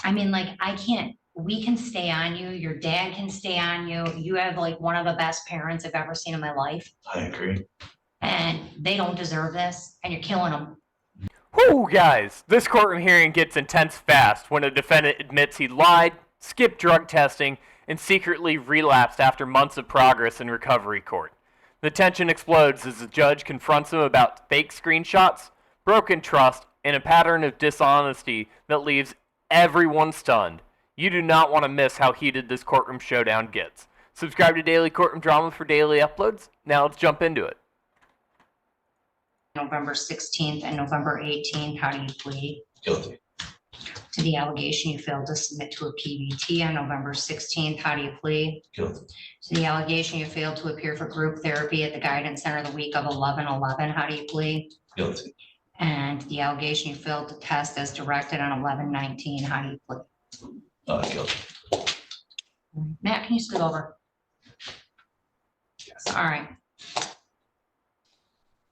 I mean, like, we can stay on you. Your dad can stay on you. You have like one of the best parents I've ever seen in my life. I agree. And they don't deserve this, and you're killing them. Whoo, guys, this courtroom hearing gets intense fast when a defendant admits he lied, skipped drug testing, and secretly relapsed after months of progress in recovery court. The tension explodes as the judge confronts him about fake screenshots, broken trust, and a pattern of dishonesty that leaves everyone stunned. You do not want to miss how heated this courtroom showdown gets. Subscribe to Daily Courtroom Drama for daily uploads. Now let's jump into it. November 16th and November 18th, how do you plead? Guilty. To the allegation you failed to submit to a PBT on November 16th, how do you plead? Guilty. To the allegation you failed to appear for group therapy at the Guidance Center the week of 11/11, how do you plead? Guilty. And the allegation you failed to test as directed on 11/19, how do you plead? Guilty. Matt, can you scoot over? Yes. All right.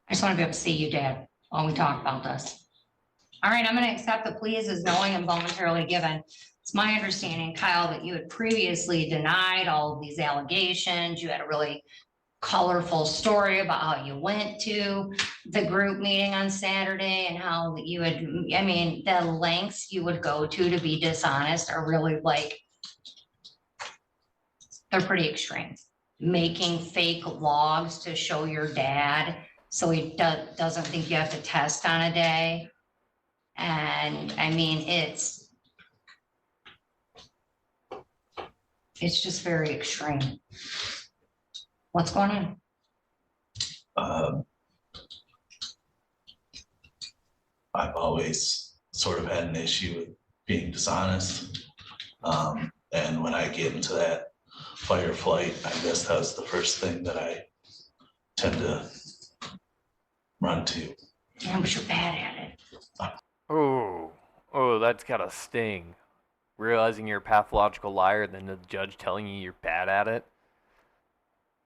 I just want to be able to see you, Dad, while we talk about this. All right, I'm going to accept the pleas as knowing and voluntarily given. It's my understanding, Kyle, that you had previously denied all of these allegations. You had a really colorful story about how you went to the group meeting on Saturday and how you had, I mean, the lengths you would go to be dishonest are really like, they're pretty extreme. Making fake logs to show your dad so he doesn't think you have to test on a day. And I mean, it's just very extreme. What's going on? I've always sort of had an issue with being dishonest. And when I get into that fight or flight, I guess that's the first thing that I tend to run to. Yeah, but you're bad at it. Oh, that's gotta sting. Realizing you're a pathological liar, then the judge telling you you're bad at it.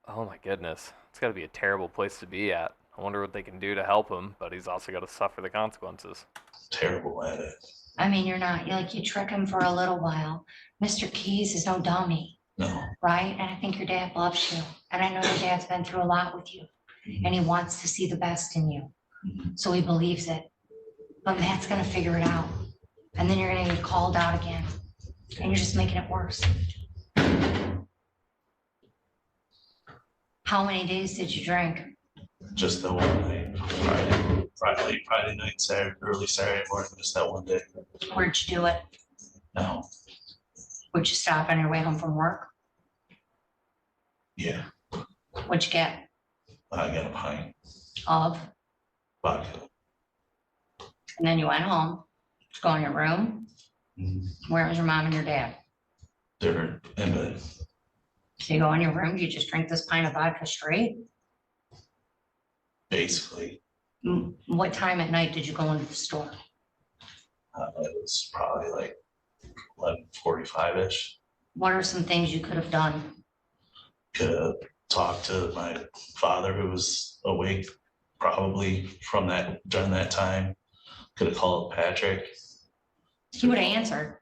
Oh my goodness, it's gotta be a terrible place to be at. I wonder what they can do to help him, but he's also gotta suffer the consequences. Terrible at it. I mean, you trick him for a little while. Mr. Keys is no dummy, No. right? And I think your dad loves you. And I know your dad's been through a lot with you. And he wants to see the best in you. So he believes it. But Matt's gonna figure it out. And then you're gonna get called out again. And you're just making it worse. How many days did you drink? Just the one night. Friday night, Saturday, early Saturday morning, just that one day. Where'd you do it? No. Would you stop on your way home from work? Yeah. What'd you get? I got a pint. Of? Vodka. And then you went home, go in your room. Where was your mom and your dad? They're in bed. So you go in your room, do you just drink this pint of vodka straight? Basically. What time at night did you go into the store? It was probably like 11:45-ish. What are some things you could have done? Could have talked to my father, who was awake probably during that time. Could have called Patrick. He would have answered.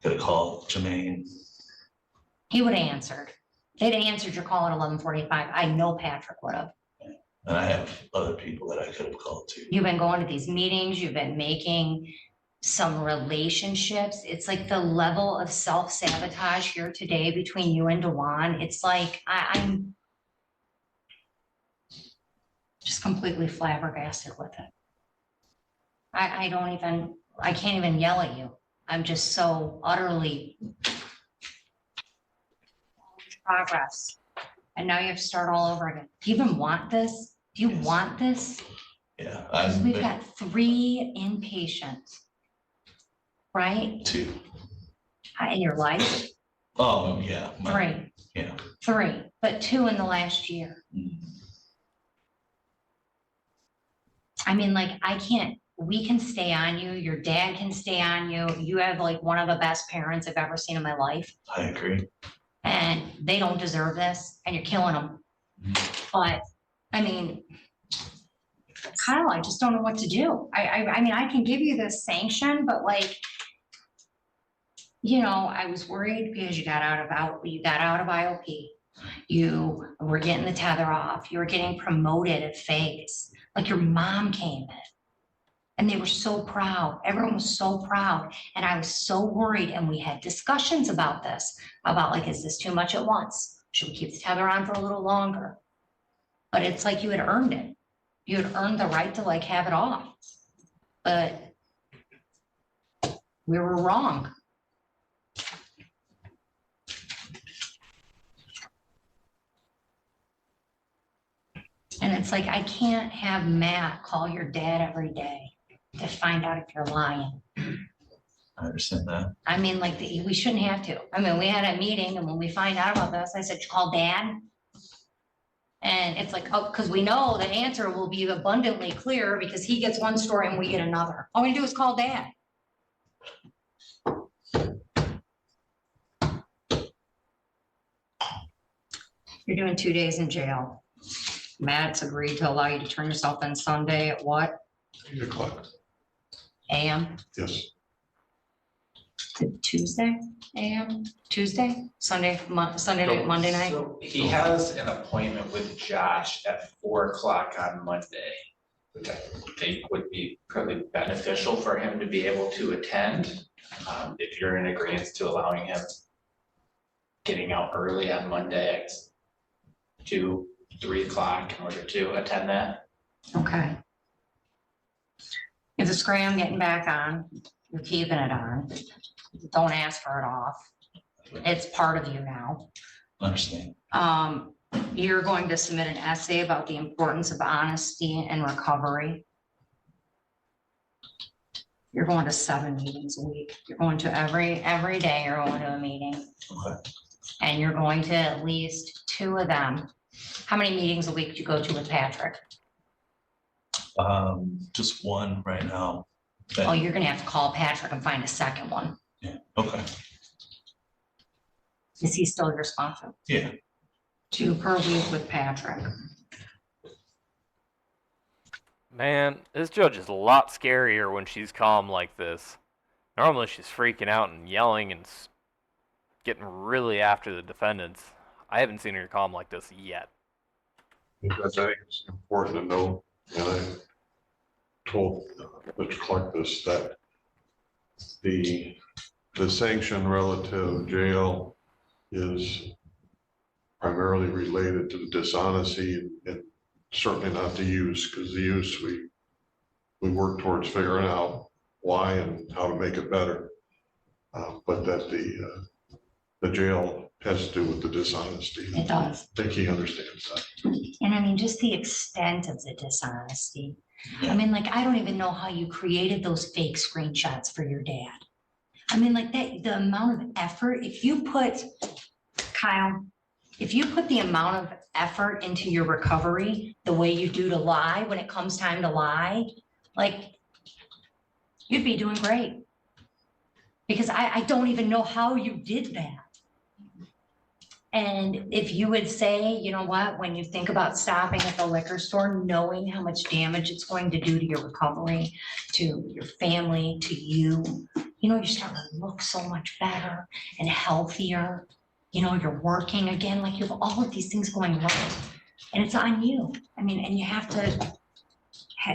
Could have called Jermaine. He would have answered. They'd have answered your call at 11:45. I know Patrick would have. And I have other people that I could have called too. You've been going to these meetings, you've been making some relationships. It's like the level of self-sabotage here today between you and Dewan. It's like, I'm just completely flabbergasted with it. I can't even yell at you. I'm just so utterly progress. And now you have to start all over again. Do you even want this? Do you want this? Yeah. Because we've got 3 inpatients, right? 2. In your life? Oh, yeah. 3. Yeah. 3, but 2 in the last year. I mean, like, we can stay on you. Your dad can stay on you. You have like one of the best parents I've ever seen in my life. I agree. And they don't deserve this, and you're killing them. But I mean, Kyle, I just don't know what to do. I mean, I can give you this sanction, but like, you know, I was worried because you got out of IOP. You were getting the tether off. You were getting promoted at Vegas. Like your mom came in. And they were so proud. Everyone was so proud. And I was so worried. And we had discussions about this, about like, is this too much at once? Should we keep the tether on for a little longer? But it's like you had earned it. You had earned the right to like have it off. But we were wrong. And it's like, I can't have Matt call your dad every day to find out if you're lying. I understand that. I mean, like, we shouldn't have to. I mean, we had a meeting and when we find out about this, I said, you call dad? And it's like, oh, because we know the answer will be abundantly clear because he gets one story and we get another. All we do is call dad. You're doing 2 days in jail. Matt's agreed to allow you to turn yourself in Sunday at what? 8 o'clock. AM Yes. to Tuesday, AM, Tuesday, Sunday, Sunday night, Monday night? So he has an appointment with Josh at 4 o'clock on Monday, which I think would be probably beneficial for him to be able to attend. If you're in agreement to allowing him getting out early on Monday at 2, 3 o'clock in order to attend that. Okay. If the scram getting back on, you're keeping it on. Don't ask for it off. It's part of you now. Understand. You're going to submit an essay about the importance of honesty and recovery. You're going to 7 meetings a week. You're going to every day you're going to a meeting. Okay. And you're going to at least 2 of them. How many meetings a week do you go to with Patrick? Just one right now. Oh, you're gonna have to call Patrick and find a second one. Yeah, okay, Is he still your sponsor? yeah. 2 per week with Patrick. Man, this judge is a lot scarier when she's calm like this. Normally she's freaking out and yelling and getting really after the defendants. I haven't seen her calm like this yet. Because I think it's important to know, and I told Mr. Clark this, that the sanction relative jail is primarily related to the dishonesty and certainly not the use, because the use we work towards figuring out why and how to make it better. But that the jail has to do with the dishonesty. It does. I think he understands that. And I mean, just the extent of the dishonesty. I mean, like, I don't even know how you created those fake screenshots for your dad. I mean, like that, the amount of effort, if you put, Kyle, if you put the amount of effort into your recovery, the way you do to lie, when it comes time to lie, like, you'd be doing great. Because I don't even know how you did that. And if you would say, you know what, when you think about stopping at the liquor store, knowing how much damage it's going to do to your recovery, to your family, to you, you know, you're starting to look so much better and healthier. You know, you're working again, like you have all of these things going right. And it's on you. I mean, and you have to,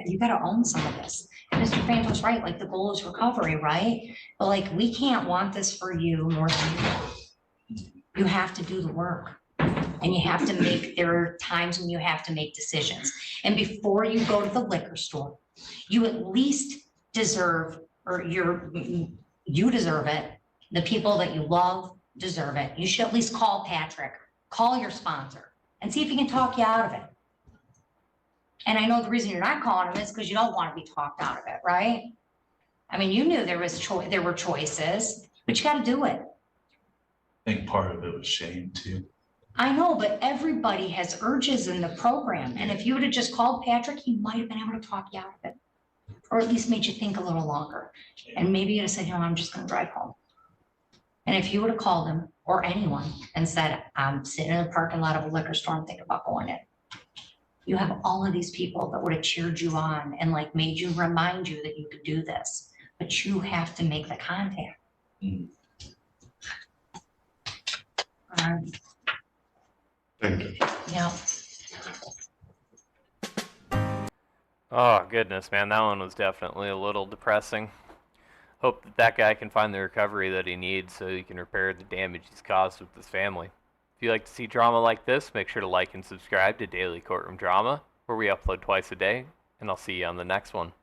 you got to own some of this. And Mr. Fanto's right, like the goal is recovery, right? But like, we can't want this for you more than you want. You have to do the work and you have to make, there are times when you have to make decisions. And before you go to the liquor store, you at least deserve, or you deserve it. The people that you love deserve it. You should at least call Patrick, call your sponsor and see if he can talk you out of it. And I know the reason you're not calling him is because you don't want to be talked out of it, right? I mean, you knew there were choices, but you got to do it. I think part of it was shame too. I know, but everybody has urges in the program. And if you would have just called Patrick, he might have been able to talk you out of it. Or at least made you think a little longer. And maybe you'd have said, you know, I'm just gonna drive home. And if you would have called him or anyone and said, I'm sitting in the parking lot of a liquor store and thinking about going in. You have all of these people that would have cheered you on and like made you remind you that you could do this, but you have to make the contact. Thank you. Yeah. Oh, goodness, man. That one was definitely a little depressing. Hope that that guy can find the recovery that he needs so he can repair the damage he's caused with his family. If you like to see drama like this, make sure to like and subscribe to Daily Courtroom Drama, where we upload twice a day, and I'll see you on the next one.